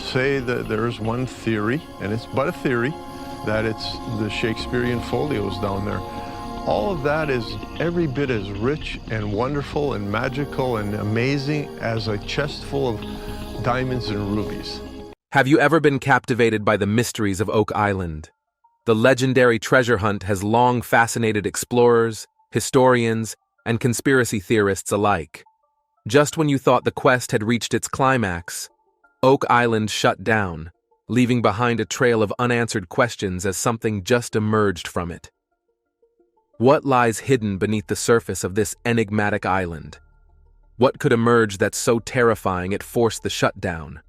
say that there's one theory, and it's but a theory, that it's the Shakespearean folios down there. All of that is every bit as rich and wonderful and magical and amazing as a chest full of diamonds and rubies. Have you ever been captivated by the mysteries of Oak Island? The legendary treasure hunt has long fascinated explorers, historians, and conspiracy theorists alike. Just when you thought the quest had reached its climax, Oak Island shut down, leaving behind a trail of unanswered questions as something just emerged from it. What lies hidden beneath the surface of this enigmatic island? What could emerge that's so terrifying it forced the shutdown?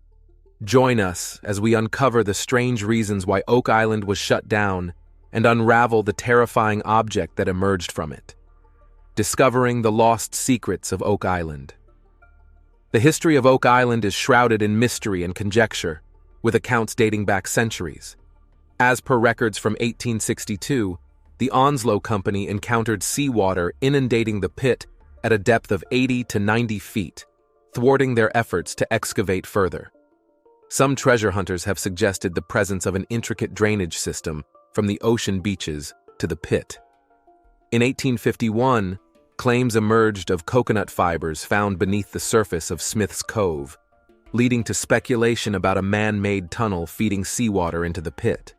Join us as we uncover the strange reasons why Oak Island was shut down and unravel the terrifying object that emerged from it. Discovering the lost secrets of Oak Island. The history of Oak Island is shrouded in mystery and conjecture, with accounts dating back centuries. As per records from 1862, the Onslow Company encountered seawater inundating the pit at a depth of 80 to 90 feet, thwarting their efforts to excavate further. Some treasure hunters have suggested the presence of an intricate drainage system from the ocean beaches to the pit. In 1851, claims emerged of coconut fibers found beneath the surface of Smith's Cove, leading to speculation about a man-made tunnel feeding seawater into the pit.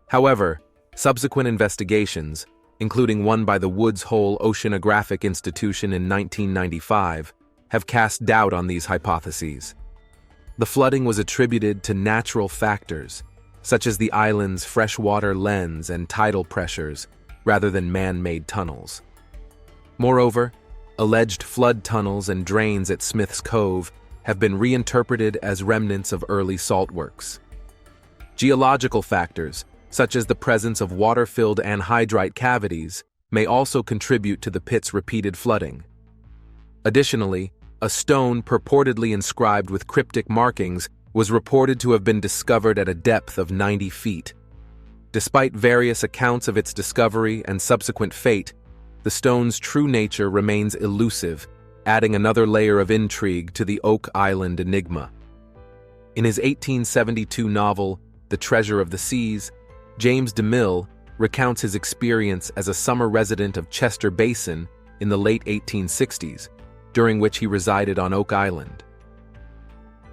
However, subsequent investigations, including one by the Woods Hole Oceanographic Institution in 1995, have cast doubt on these hypotheses. The flooding was attributed to natural factors, such as the island's freshwater lens and tidal pressures, rather than man-made tunnels. Moreover, alleged flood tunnels and drains at Smith's Cove have been reinterpreted as remnants of early saltworks. Geological factors, such as the presence of water-filled anhydrite cavities, may also contribute to the pit's repeated flooding. Additionally, a stone purportedly inscribed with cryptic markings was reported to have been discovered at a depth of 90 feet. Despite various accounts of its discovery and subsequent fate, the stone's true nature remains elusive, adding another layer of intrigue to the Oak Island enigma. In his 1872 novel, The Treasure of the Seas, James DeMille recounts his experience as a summer resident of Chester Basin in the late 1860s, during which he resided on Oak Island.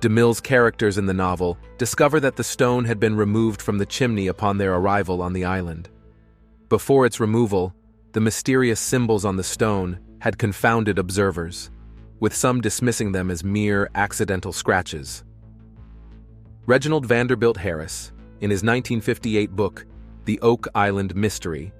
DeMille's characters in the novel discover that the stone had been removed from the chimney upon their arrival on the island. Before its removal, the mysterious symbols on the stone had confounded observers, with some dismissing them as mere accidental scratches. Reginald Vanderbilt Harris, in his 1958 book, The Oak Island Mystery,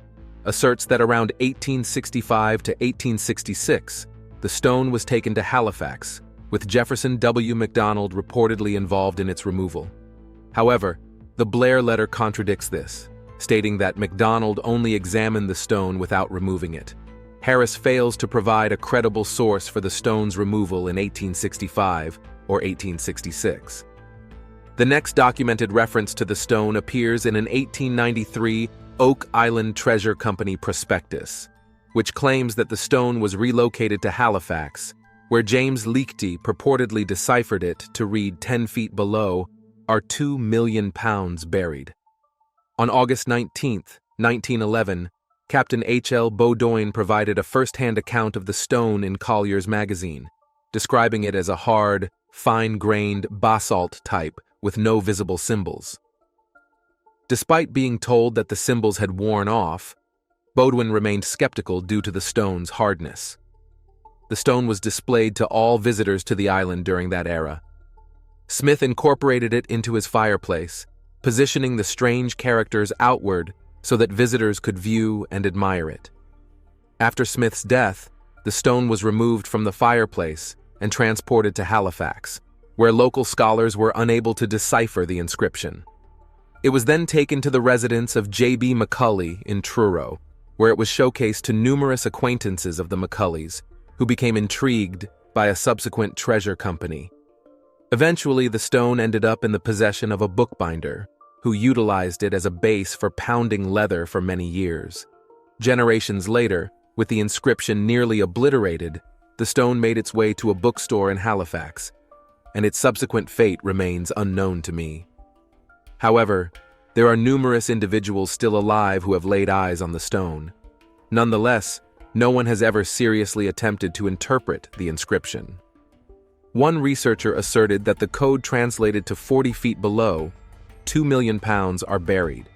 asserts that around 1865 to 1866, the stone was taken to Halifax, with Jefferson W. MacDonald reportedly involved in its removal. However, the Blair letter contradicts this, stating that MacDonald only examined the stone without removing it. Harris fails to provide a credible source for the stone's removal in 1865 or 1866. The next documented reference to the stone appears in an 1893 Oak Island Treasure Company prospectus, which claims that the stone was relocated to Halifax, where James Leakey purportedly deciphered it to read 10 feet below are 2 million pounds buried. On August 19, 1911, Captain H.L. Bowdoin provided a first-hand account of the stone in Collier's magazine, describing it as a hard, fine-grained basalt type with no visible symbols. Despite being told that the symbols had worn off, Bowdoin remained skeptical due to the stone's hardness. The stone was displayed to all visitors to the island during that era. Smith incorporated it into his fireplace, positioning the strange characters outward so that visitors could view and admire it. After Smith's death, the stone was removed from the fireplace and transported to Halifax, where local scholars were unable to decipher the inscription. It was then taken to the residence of J.B. Macaulay in Truro, where it was showcased to numerous acquaintances of the Macaulays, who became intrigued by a subsequent treasure company. Eventually, the stone ended up in the possession of a bookbinder, who utilized it as a base for pounding leather for many years. Generations later, with the inscription nearly obliterated, the stone made its way to a bookstore in Halifax, and its subsequent fate remains unknown to me. However, there are numerous individuals still alive who have laid eyes on the stone. Nonetheless, no one has ever seriously attempted to interpret the inscription. One researcher asserted that the code translated to 40 feet below, 2 million pounds are buried.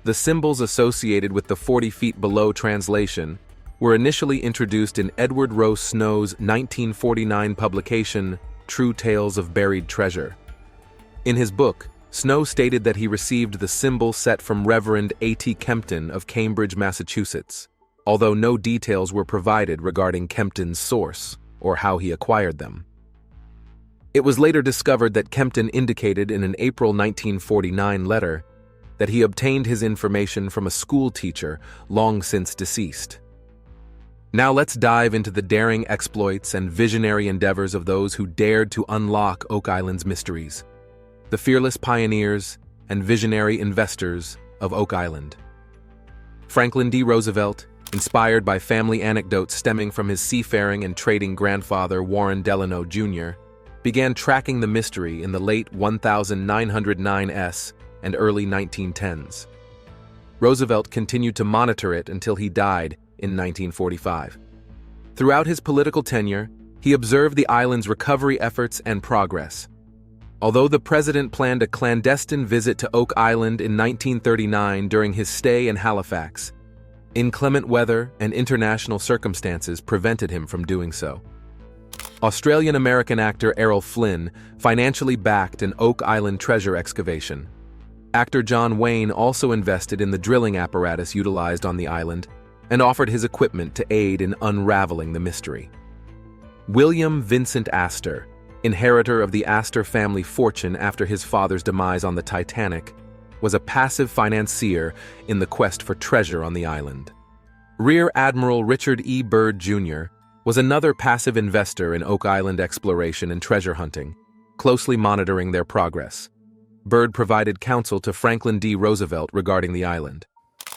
The symbols associated with the 40 feet below translation were initially introduced in Edward Rowe Snow's 1949 publication, True Tales of Buried Treasure. In his book, Snow stated that he received the symbol set from Reverend A.T. Kempton of Cambridge, Massachusetts, although no details were provided regarding Kempton's source or how he acquired them. It was later discovered that Kempton indicated in an April 1949 letter that he obtained his information from a school teacher long since deceased. Now let's dive into the daring exploits and visionary endeavors of those who dared to unlock Oak Island's mysteries, the fearless pioneers and visionary investors of Oak Island. Franklin D. Roosevelt, inspired by family anecdotes stemming from his seafaring and trading grandfather Warren Delano Jr., began tracking the mystery in the late 1909s and early 1910s. Roosevelt continued to monitor it until he died in 1945. Throughout his political tenure, he observed the island's recovery efforts and progress. Although the president planned a clandestine visit to Oak Island in 1939 during his stay in Halifax, inclement weather and international circumstances prevented him from doing so. Australian-American actor Errol Flynn financially backed an Oak Island treasure excavation. Actor John Wayne also invested in the drilling apparatus utilized on the island and offered his equipment to aid in unraveling the mystery. William Vincent Astor, inheritor of the Astor family fortune after his father's demise on the Titanic, was a passive financier in the quest for treasure on the island. Rear Admiral Richard E. Byrd Jr. was another passive investor in Oak Island exploration and treasure hunting, closely monitoring their progress. Byrd provided counsel to Franklin D. Roosevelt regarding the island.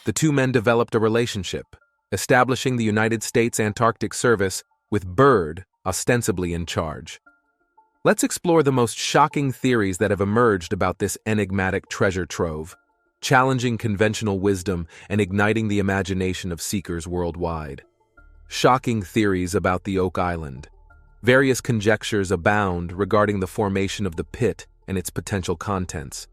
The two men developed a relationship, establishing the United States Antarctic Service with Byrd ostensibly in charge. Let's explore the most shocking theories that have emerged about this enigmatic treasure trove, challenging conventional wisdom and igniting the imagination of seekers worldwide. Shocking theories about the Oak Island. Various conjectures abound regarding the formation of the pit and its potential contents.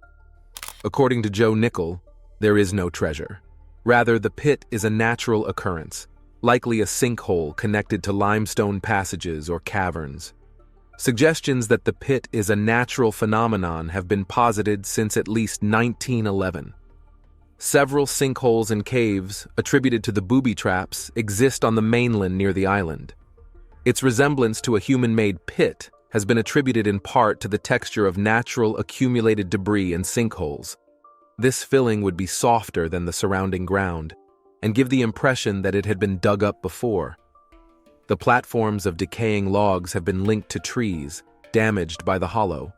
According to Joe Nickell, there is no treasure. Rather, the pit is a natural occurrence, likely a sinkhole connected to limestone passages or caverns. Suggestions that the pit is a natural phenomenon have been posited since at least 1911. Several sinkholes and caves attributed to the booby traps exist on the mainland near the island. Its resemblance to a human-made pit has been attributed in part to the texture of natural accumulated debris and sinkholes. This filling would be softer than the surrounding ground and give the impression that it had been dug up before. The platforms of decaying logs have been linked to trees, damaged by the hollow.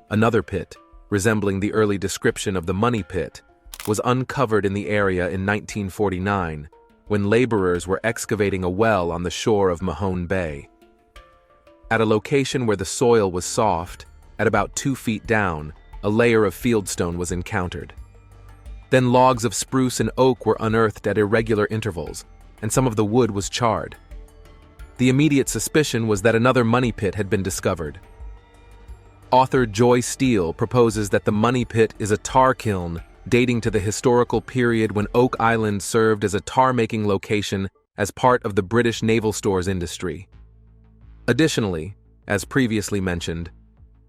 Another pit, resembling the early description of the money pit, was uncovered in the area in 1949 when laborers were excavating a well on the shore of Mahone Bay. At a location where the soil was soft, at about 2 feet down, a layer of fieldstone was encountered. Then logs of spruce and oak were unearthed at irregular intervals, and some of the wood was charred. The immediate suspicion was that another money pit had been discovered. Author Joy Steele proposes that the money pit is a tar kiln dating to the historical period when Oak Island served as a tar-making location as part of the British naval stores industry. Additionally, as previously mentioned,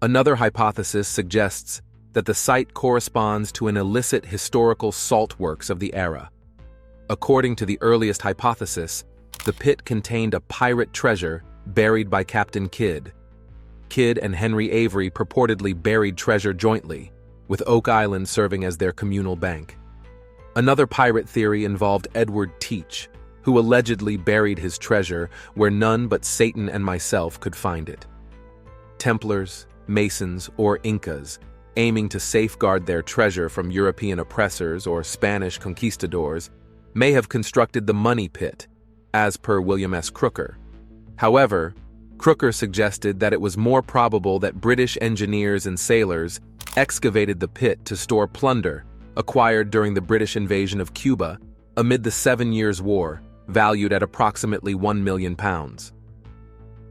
another hypothesis suggests that the site corresponds to an illicit historical salt works of the era. According to the earliest hypothesis, the pit contained a pirate treasure buried by Captain Kidd. Kidd and Henry Avery purportedly buried treasure jointly, with Oak Island serving as their communal bank. Another pirate theory involved Edward Teach, who allegedly buried his treasure where none but Satan and myself could find it. Templars, Masons, or Incas, aiming to safeguard their treasure from European oppressors or Spanish conquistadors, may have constructed the money pit, as per William S. Crooker. However, Crooker suggested that it was more probable that British engineers and sailors excavated the pit to store plunder acquired during the British invasion of Cuba amid the 7 Years' War, valued at approximately £1 million.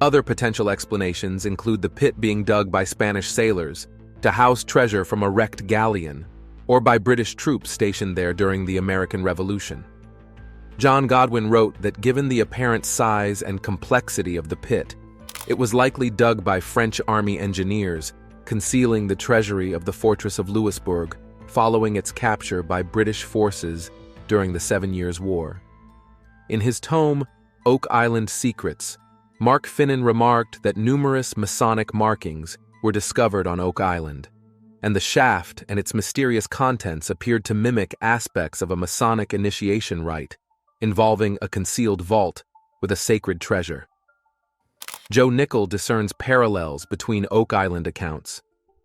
Other potential explanations include the pit being dug by Spanish sailors to house treasure from a wrecked galleon, or by British troops stationed there during the American Revolution. John Godwin wrote that given the apparent size and complexity of the pit, it was likely dug by French army engineers, concealing the treasury of the fortress of Louisbourg following its capture by British forces during the 7 Years' War. In his tome, Oak Island Secrets, Mark Finnan remarked that numerous Masonic markings were discovered on Oak Island, and the shaft and its mysterious contents appeared to mimic aspects of a Masonic initiation rite involving a concealed vault with a sacred treasure. Joe Nickell discerns parallels between Oak Island accounts,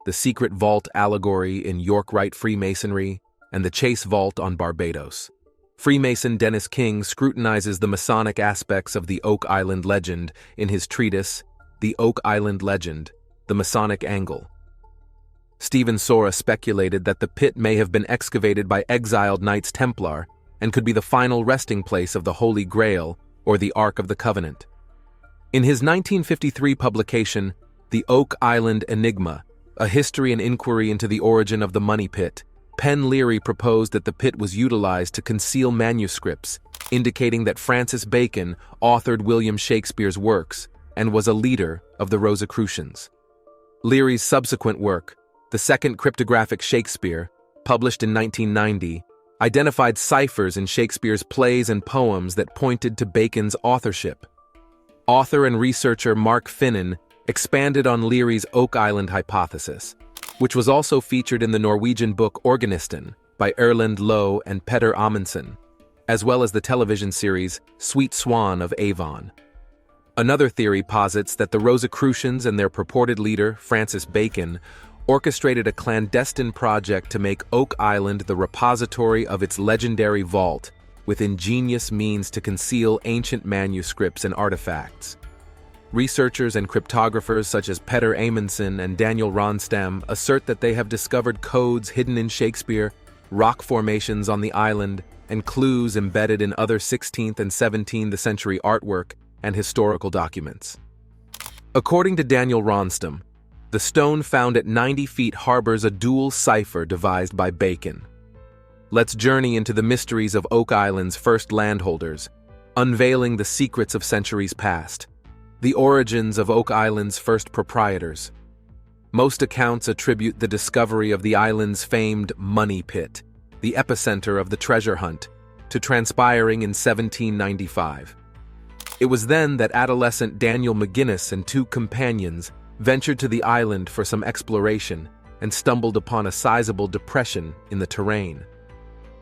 the secret vault allegory in York Rite Freemasonry, and the Chase Vault on Barbados. Freemason Dennis King scrutinizes the Masonic aspects of the Oak Island legend in his treatise, The Oak Island Legend, The Masonic Angle. Stephen Sora speculated that the pit may have been excavated by exiled Knights Templar and could be the final resting place of the Holy Grail or the Ark of the Covenant. In his 1953 publication, The Oak Island Enigma, A History and Inquiry into the Origin of the Money Pit, Penn Leary proposed that the pit was utilized to conceal manuscripts, indicating that Francis Bacon authored William Shakespeare's works and was a leader of the Rosicrucians. Leary's subsequent work, The Second Cryptographic Shakespeare, published in 1990, identified ciphers in Shakespeare's plays and poems that pointed to Bacon's authorship. Author and researcher Mark Finnan expanded on Leary's Oak Island hypothesis, which was also featured in the Norwegian book Organisten by Erlend Loe and Petter Amundsen, as well as the television series Sweet Swan of Avon. Another theory posits that the Rosicrucians and their purported leader, Francis Bacon, orchestrated a clandestine project to make Oak Island the repository of its legendary vault, with ingenious means to conceal ancient manuscripts and artifacts. Researchers and cryptographers such as Petter Amundsen and Daniel Ronstam assert that they have discovered codes hidden in Shakespeare, rock formations on the island, and clues embedded in other 16th and 17th century artwork and historical documents. According to Daniel Ronstam, the stone found at 90 feet harbors a dual cipher devised by Bacon. Let's journey into the mysteries of Oak Island's first landholders, unveiling the secrets of centuries past. The origins of Oak Island's first proprietors. Most accounts attribute the discovery of the island's famed money pit, the epicenter of the treasure hunt, to transpiring in 1795. It was then that adolescent Daniel McGinnis and 2 companions ventured to the island for some exploration and stumbled upon a sizable depression in the terrain.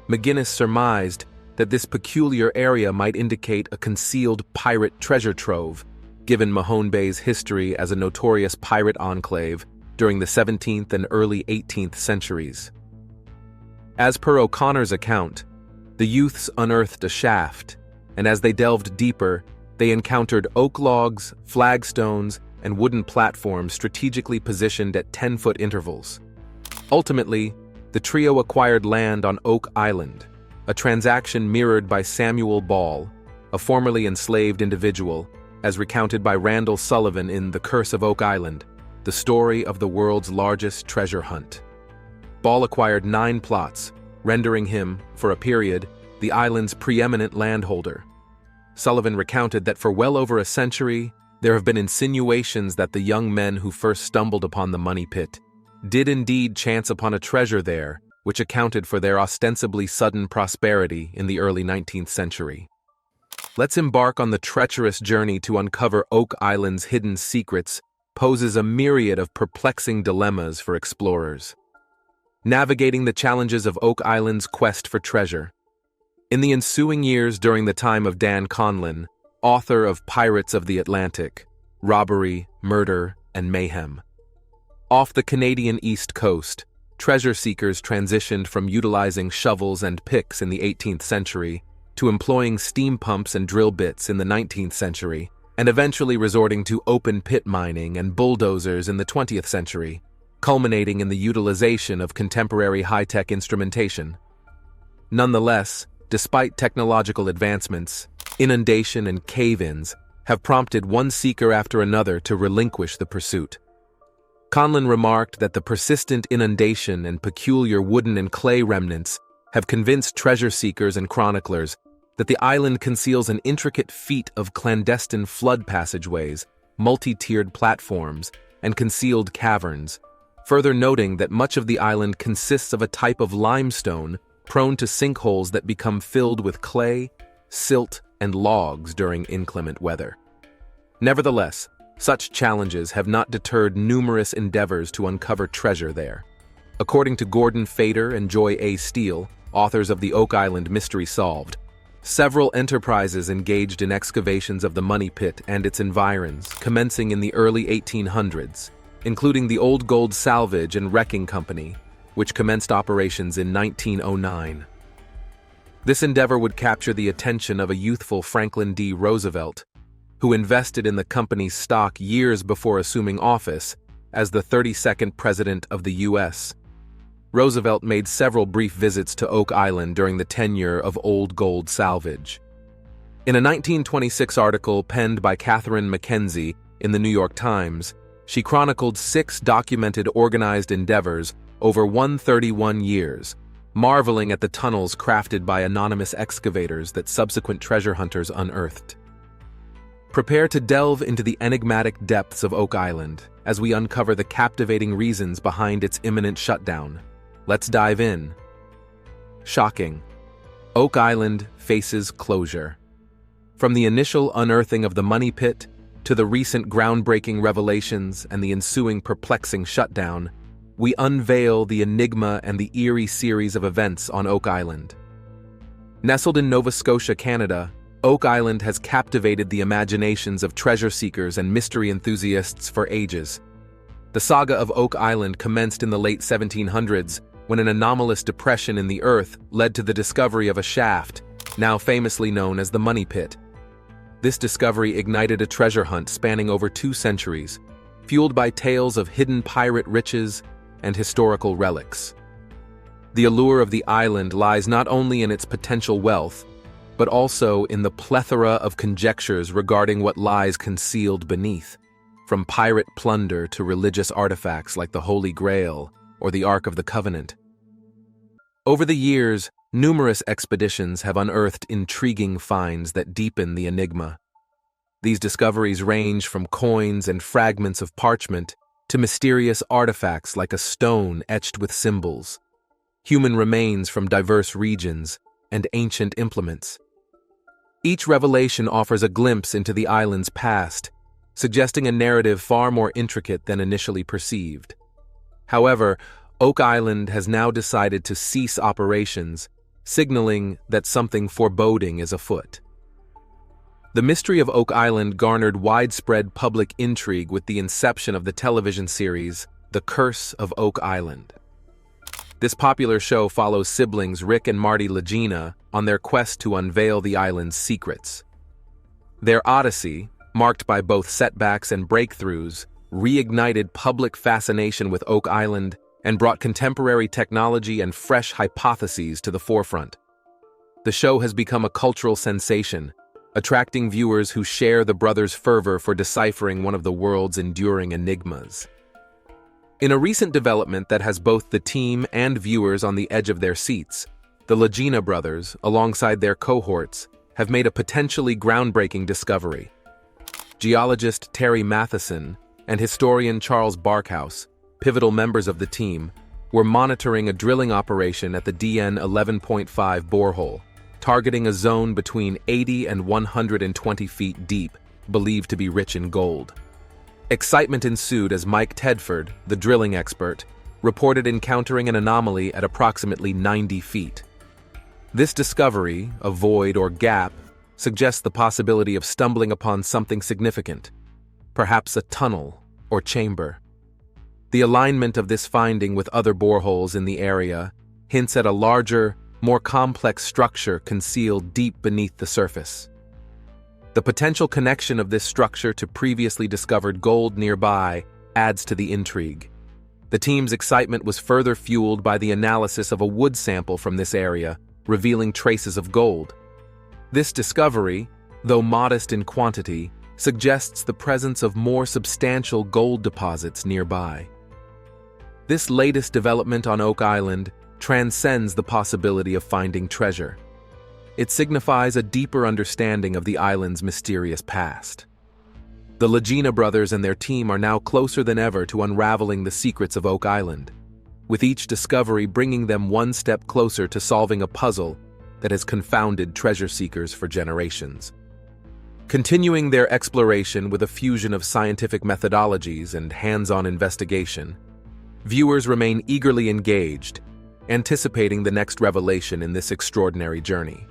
McGinnis surmised that this peculiar area might indicate a concealed pirate treasure trove, given Mahone Bay's history as a notorious pirate enclave during the 17th and early 18th centuries. As per O'Connor's account, the youths unearthed a shaft, and as they delved deeper, they encountered oak logs, flagstones, and wooden platforms strategically positioned at 10-foot intervals. Ultimately, the trio acquired land on Oak Island, a transaction mirrored by Samuel Ball, a formerly enslaved individual, as recounted by Randall Sullivan in The Curse of Oak Island, the story of the world's largest treasure hunt. Ball acquired 9 plots, rendering him, for a period, the island's preeminent landholder. Sullivan recounted that for well over a century, there have been insinuations that the young men who first stumbled upon the money pit did indeed chance upon a treasure there, which accounted for their ostensibly sudden prosperity in the early 19th century. Let's embark on the treacherous journey to uncover Oak Island's hidden secrets poses a myriad of perplexing dilemmas for explorers. Navigating the challenges of Oak Island's quest for treasure. In the ensuing years during the time of Dan Conlon, author of Pirates of the Atlantic, Robbery, Murder, and Mayhem. Off the Canadian East Coast, treasure seekers transitioned from utilizing shovels and picks in the 18th century to employing steam pumps and drill bits in the 19th century, and eventually resorting to open-pit mining and bulldozers in the 20th century, culminating in the utilization of contemporary high-tech instrumentation. Nonetheless, despite technological advancements, inundation and cave-ins have prompted one seeker after another to relinquish the pursuit. Conlon remarked that the persistent inundation and peculiar wooden and clay remnants have convinced treasure seekers and chroniclers that the island conceals an intricate feat of clandestine flood passageways, multi-tiered platforms, and concealed caverns, further noting that much of the island consists of a type of limestone prone to sinkholes that become filled with clay, silt, and logs during inclement weather. Nevertheless, such challenges have not deterred numerous endeavors to uncover treasure there. According to Gordon Fader and Joy A. Steele, authors of the Oak Island Mystery Solved, several enterprises engaged in excavations of the Money Pit and its environs, commencing in the early 1800s, including the Old Gold Salvage and Wrecking Company, which commenced operations in 1909. This endeavor would capture the attention of a youthful Franklin D. Roosevelt, who invested in the company's stock years before assuming office as the 32nd President of the U.S. Roosevelt made several brief visits to Oak Island during the tenure of Old Gold Salvage. In a 1926 article penned by Catherine Mackenzie in the New York Times, she chronicled 6 documented organized endeavors over 131 years, marveling at the tunnels crafted by anonymous excavators that subsequent treasure hunters unearthed. Prepare to delve into the enigmatic depths of Oak Island as we uncover the captivating reasons behind its imminent shutdown. Let's dive in. Shocking. Oak Island faces closure. From the initial unearthing of the Money Pit to the recent groundbreaking revelations and the ensuing perplexing shutdown, we unveil the enigma and the eerie series of events on Oak Island. Nestled in Nova Scotia, Canada, Oak Island has captivated the imaginations of treasure seekers and mystery enthusiasts for ages. The saga of Oak Island commenced in the late 1700s when an anomalous depression in the earth led to the discovery of a shaft, now famously known as the Money Pit. This discovery ignited a treasure hunt spanning over 2 centuries, fueled by tales of hidden pirate riches and historical relics. The allure of the island lies not only in its potential wealth, but also in the plethora of conjectures regarding what lies concealed beneath, from pirate plunder to religious artifacts like the Holy Grail or the Ark of the Covenant. Over the years, numerous expeditions have unearthed intriguing finds that deepen the enigma. These discoveries range from coins and fragments of parchment to mysterious artifacts like a stone etched with symbols, human remains from diverse regions, and ancient implements. Each revelation offers a glimpse into the island's past, suggesting a narrative far more intricate than initially perceived. However, Oak Island has now decided to cease operations, signaling that something foreboding is afoot. The mystery of Oak Island garnered widespread public intrigue with the inception of the television series The Curse of Oak Island. This popular show follows siblings Rick and Marty Legina on their quest to unveil the island's secrets. Their odyssey, marked by both setbacks and breakthroughs, reignited public fascination with Oak Island and brought contemporary technology and fresh hypotheses to the forefront. The show has become a cultural sensation, attracting viewers who share the brothers' fervor for deciphering one of the world's enduring enigmas. In a recent development that has both the team and viewers on the edge of their seats, the Legina brothers, alongside their cohorts, have made a potentially groundbreaking discovery. Geologist Terry Matheson and historian Charles Barkhouse, pivotal members of the team, were monitoring a drilling operation at the DN 11.5 borehole, targeting a zone between 80 and 120 feet deep, believed to be rich in gold. Excitement ensued as Mike Tedford, the drilling expert, reported encountering an anomaly at approximately 90 feet. This discovery, a void or gap, suggests the possibility of stumbling upon something significant, perhaps a tunnel or chamber. The alignment of this finding with other boreholes in the area hints at a larger, more complex structure concealed deep beneath the surface. The potential connection of this structure to previously discovered gold nearby adds to the intrigue. The team's excitement was further fueled by the analysis of a wood sample from this area, revealing traces of gold. This discovery, though modest in quantity, suggests the presence of more substantial gold deposits nearby. This latest development on Oak Island transcends the possibility of finding treasure. It signifies a deeper understanding of the island's mysterious past. The Legina brothers and their team are now closer than ever to unraveling the secrets of Oak Island, with each discovery bringing them one step closer to solving a puzzle that has confounded treasure seekers for generations. Continuing their exploration with a fusion of scientific methodologies and hands-on investigation, viewers remain eagerly engaged, anticipating the next revelation in this extraordinary journey.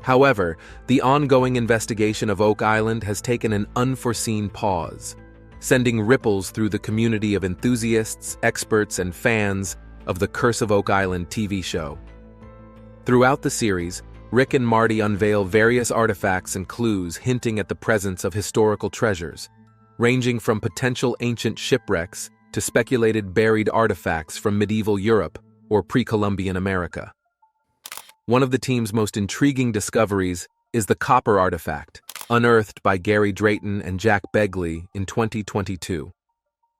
However, the ongoing investigation of Oak Island has taken an unforeseen pause, sending ripples through the community of enthusiasts, experts, and fans of the Curse of Oak Island TV show. Throughout the series, Rick and Marty unveil various artifacts and clues hinting at the presence of historical treasures, ranging from potential ancient shipwrecks to speculated buried artifacts from medieval Europe or pre-Columbian America. One of the team's most intriguing discoveries is the copper artifact, unearthed by Gary Drayton and Jack Begley in 2022.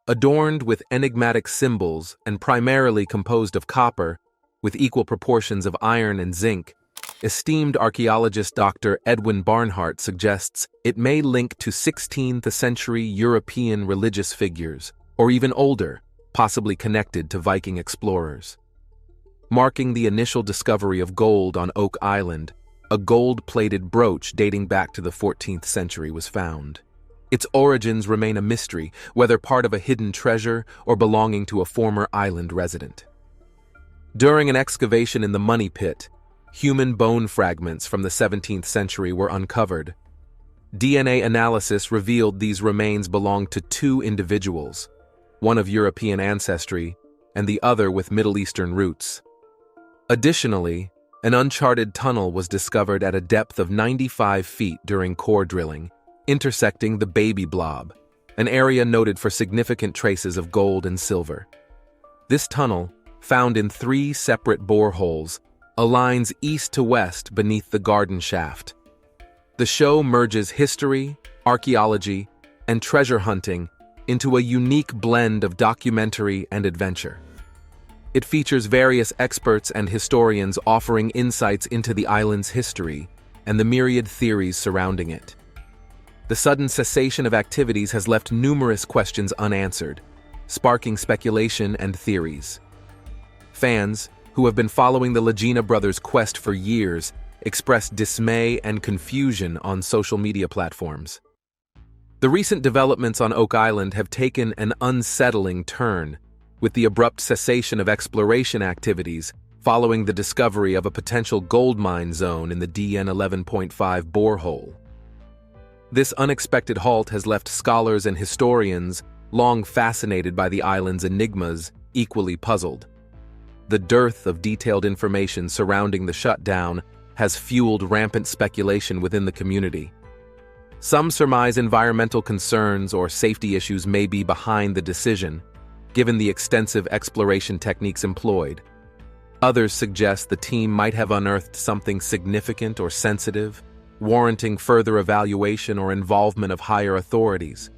Adorned with enigmatic symbols and primarily composed of copper, with equal proportions of iron and zinc, esteemed archaeologist Dr. Edwin Barnhart suggests it may link to 16th century European religious figures, or even older, possibly connected to Viking explorers. Marking the initial discovery of gold on Oak Island, a gold-plated brooch dating back to the 14th century was found. Its origins remain a mystery, whether part of a hidden treasure or belonging to a former island resident. During an excavation in the Money Pit, human bone fragments from the 17th century were uncovered. DNA analysis revealed these remains belonged to two individuals, one of European ancestry and the other with Middle Eastern roots. Additionally, an uncharted tunnel was discovered at a depth of 95 feet during core drilling, intersecting the Baby Blob, an area noted for significant traces of gold and silver. This tunnel, found in 3 separate boreholes, aligns east to west beneath the garden shaft. The show merges history, archaeology, and treasure hunting into a unique blend of documentary and adventure. It features various experts and historians offering insights into the island's history and the myriad theories surrounding it. The sudden cessation of activities has left numerous questions unanswered, sparking speculation and theories. Fans, who have been following the Legina brothers' quest for years, expressed dismay and confusion on social media platforms. The recent developments on Oak Island have taken an unsettling turn, with the abrupt cessation of exploration activities following the discovery of a potential gold mine zone in the DN 11.5 borehole. This unexpected halt has left scholars and historians, long fascinated by the island's enigmas, equally puzzled. The dearth of detailed information surrounding the shutdown has fueled rampant speculation within the community. Some surmise environmental concerns or safety issues may be behind the decision, given the extensive exploration techniques employed. Others suggest the team might have unearthed something significant or sensitive, warranting further evaluation or involvement of higher authorities.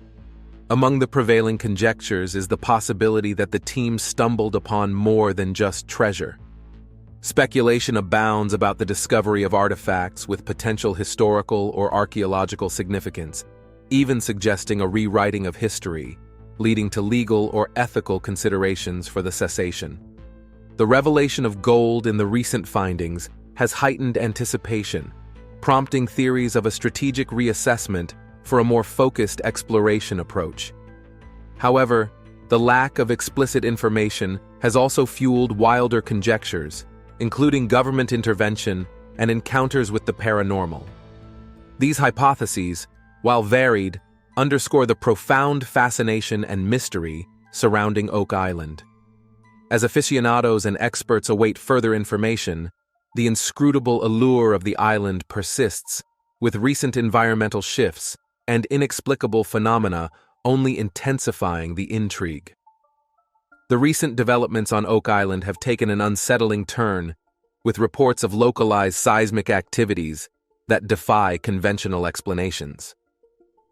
Among the prevailing conjectures is the possibility that the team stumbled upon more than just treasure. Speculation abounds about the discovery of artifacts with potential historical or archaeological significance, even suggesting a rewriting of history, leading to legal or ethical considerations for the cessation. The revelation of gold in the recent findings has heightened anticipation, prompting theories of a strategic reassessment for a more focused exploration approach. However, the lack of explicit information has also fueled wilder conjectures, including government intervention and encounters with the paranormal. These hypotheses, while varied, underscore the profound fascination and mystery surrounding Oak Island. As aficionados and experts await further information, the inscrutable allure of the island persists, with recent environmental shifts and inexplicable phenomena only intensifying the intrigue. The recent developments on Oak Island have taken an unsettling turn, with reports of localized seismic activities that defy conventional explanations.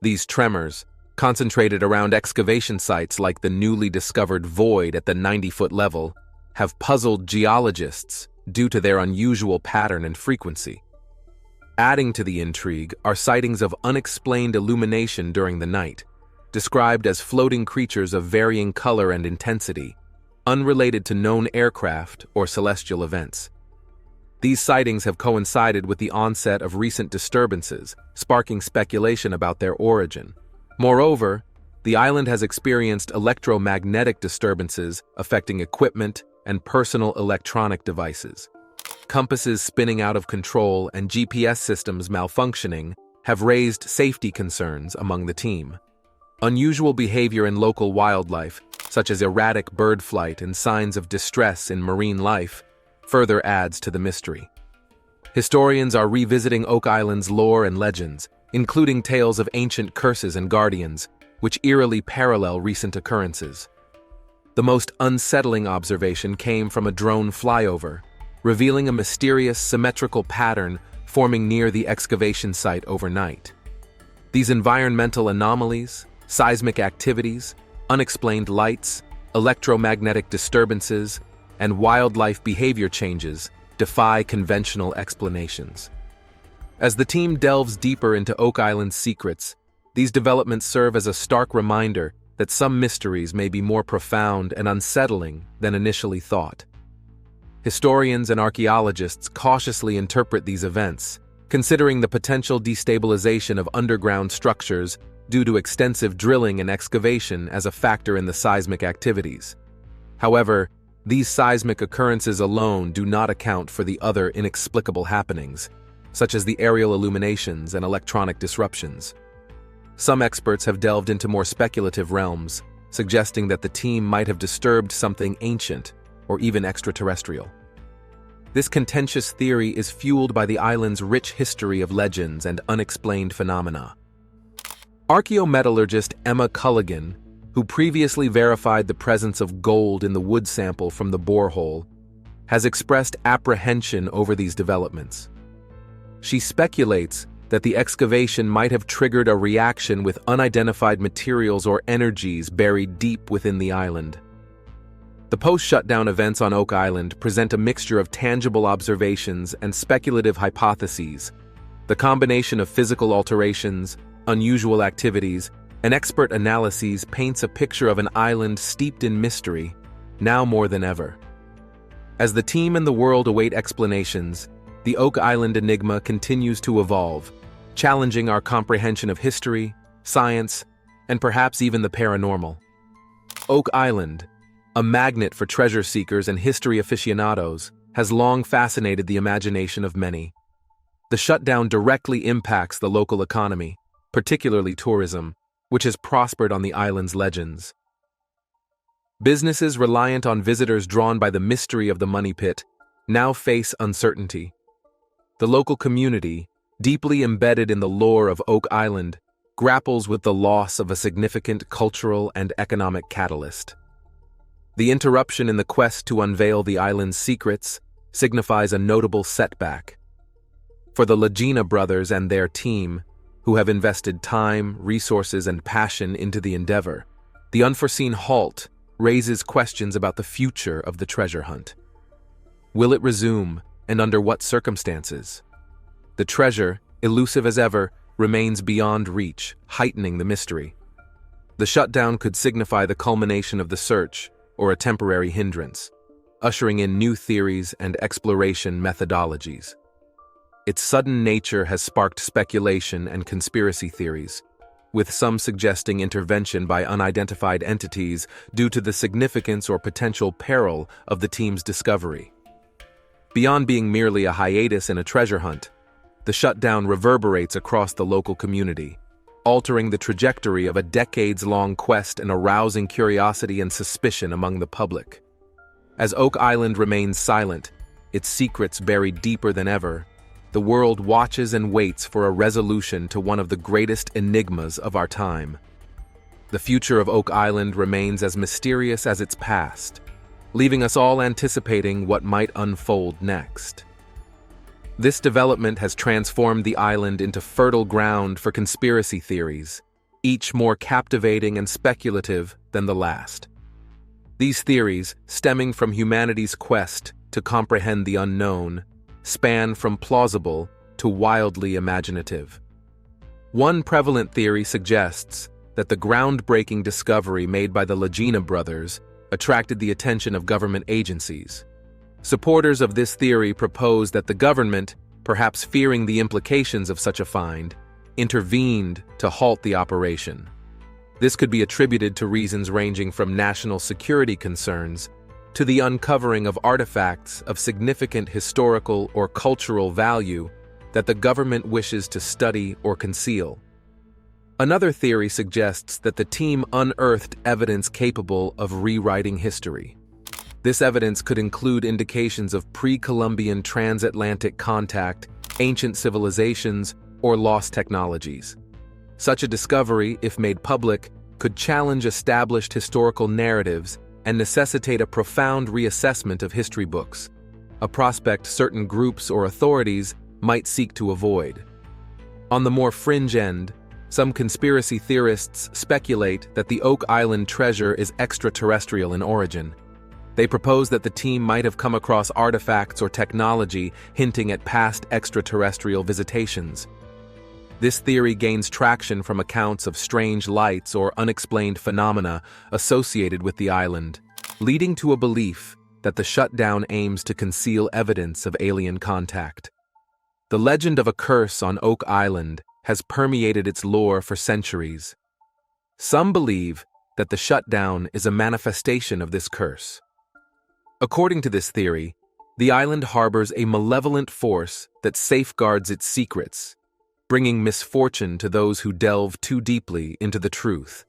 These tremors, concentrated around excavation sites like the newly discovered void at the 90-foot level, have puzzled geologists due to their unusual pattern and frequency. Adding to the intrigue are sightings of unexplained illumination during the night, described as floating creatures of varying color and intensity, unrelated to known aircraft or celestial events. These sightings have coincided with the onset of recent disturbances, sparking speculation about their origin. Moreover, the island has experienced electromagnetic disturbances affecting equipment and personal electronic devices. Compasses spinning out of control and GPS systems malfunctioning have raised safety concerns among the team. Unusual behavior in local wildlife, such as erratic bird flight and signs of distress in marine life, further adds to the mystery. Historians are revisiting Oak Island's lore and legends, including tales of ancient curses and guardians, which eerily parallel recent occurrences. The most unsettling observation came from a drone flyover, revealing a mysterious symmetrical pattern forming near the excavation site overnight. These environmental anomalies, seismic activities, unexplained lights, electromagnetic disturbances, and wildlife behavior changes defy conventional explanations. As the team delves deeper into Oak Island's secrets, these developments serve as a stark reminder that some mysteries may be more profound and unsettling than initially thought. Historians and archaeologists cautiously interpret these events, considering the potential destabilization of underground structures due to extensive drilling and excavation as a factor in the seismic activities. However, these seismic occurrences alone do not account for the other inexplicable happenings, such as the aerial illuminations and electronic disruptions. Some experts have delved into more speculative realms, suggesting that the team might have disturbed something ancient or even extraterrestrial. This contentious theory is fueled by the island's rich history of legends and unexplained phenomena. Archaeometallurgist Emma Culligan, who previously verified the presence of gold in the wood sample from the borehole, has expressed apprehension over these developments. She speculates that the excavation might have triggered a reaction with unidentified materials or energies buried deep within the island. The post-shutdown events on Oak Island present a mixture of tangible observations and speculative hypotheses. The combination of physical alterations, unusual activities, and expert analyses paints a picture of an island steeped in mystery, now more than ever. As the team and the world await explanations, the Oak Island enigma continues to evolve, challenging our comprehension of history, science, and perhaps even the paranormal. Oak Island, a magnet for treasure seekers and history aficionados, has long fascinated the imagination of many. The shutdown directly impacts the local economy, particularly tourism, which has prospered on the island's legends. Businesses reliant on visitors drawn by the mystery of the money pit now face uncertainty. The local community, deeply embedded in the lore of Oak Island, grapples with the loss of a significant cultural and economic catalyst. The interruption in the quest to unveil the island's secrets signifies a notable setback. For the Lagina brothers and their team, who have invested time, resources, and passion into the endeavor, the unforeseen halt raises questions about the future of the treasure hunt. Will it resume, and under what circumstances? The treasure, elusive as ever, remains beyond reach, heightening the mystery. The shutdown could signify the culmination of the search, or a temporary hindrance, ushering in new theories and exploration methodologies. Its sudden nature has sparked speculation and conspiracy theories, with some suggesting intervention by unidentified entities due to the significance or potential peril of the team's discovery. Beyond being merely a hiatus in a treasure hunt, the shutdown reverberates across the local community, altering the trajectory of a decades-long quest and arousing curiosity and suspicion among the public. As Oak Island remains silent, its secrets buried deeper than ever, the world watches and waits for a resolution to one of the greatest enigmas of our time. The future of Oak Island remains as mysterious as its past, leaving us all anticipating what might unfold next. This development has transformed the island into fertile ground for conspiracy theories, each more captivating and speculative than the last. These theories, stemming from humanity's quest to comprehend the unknown, span from plausible to wildly imaginative. One prevalent theory suggests that the groundbreaking discovery made by the Legina brothers attracted the attention of government agencies. Supporters of this theory propose that the government, perhaps fearing the implications of such a find, intervened to halt the operation. This could be attributed to reasons ranging from national security concerns to the uncovering of artifacts of significant historical or cultural value that the government wishes to study or conceal. Another theory suggests that the team unearthed evidence capable of rewriting history. This evidence could include indications of pre-Columbian transatlantic contact, ancient civilizations, or lost technologies. Such a discovery, if made public, could challenge established historical narratives and necessitate a profound reassessment of history books, a prospect certain groups or authorities might seek to avoid. On the more fringe end, some conspiracy theorists speculate that the Oak Island treasure is extraterrestrial in origin. They propose that the team might have come across artifacts or technology hinting at past extraterrestrial visitations. This theory gains traction from accounts of strange lights or unexplained phenomena associated with the island, leading to a belief that the shutdown aims to conceal evidence of alien contact. The legend of a curse on Oak Island has permeated its lore for centuries. Some believe that the shutdown is a manifestation of this curse. According to this theory, the island harbors a malevolent force that safeguards its secrets, bringing misfortune to those who delve too deeply into the truth.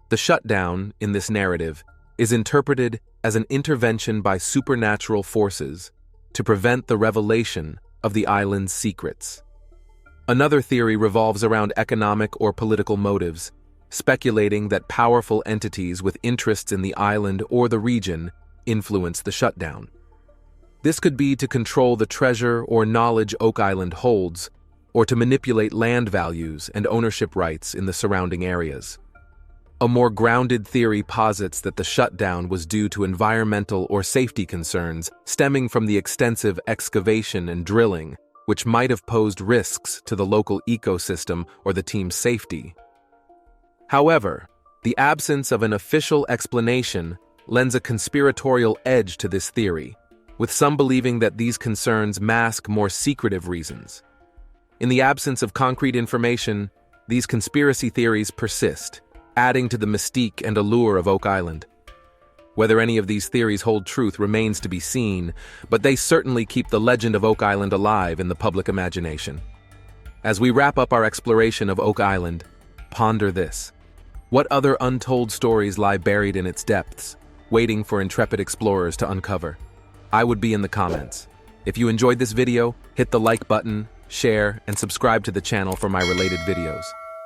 The shutdown, in this narrative, is interpreted as an intervention by supernatural forces to prevent the revelation of the island's secrets. Another theory revolves around economic or political motives, speculating that powerful entities with interests in the island or the region influence the shutdown. This could be to control the treasure or knowledge Oak Island holds, or to manipulate land values and ownership rights in the surrounding areas. A more grounded theory posits that the shutdown was due to environmental or safety concerns stemming from the extensive excavation and drilling, which might have posed risks to the local ecosystem or the team's safety. However, the absence of an official explanation lends a conspiratorial edge to this theory, with some believing that these concerns mask more secretive reasons. In the absence of concrete information, these conspiracy theories persist, adding to the mystique and allure of Oak Island. Whether any of these theories hold truth remains to be seen, but they certainly keep the legend of Oak Island alive in the public imagination. As we wrap up our exploration of Oak Island, ponder this. What other untold stories lie buried in its depths, waiting for intrepid explorers to uncover? I would be in the comments. If you enjoyed this video, hit the like button, share, and subscribe to the channel for my related videos.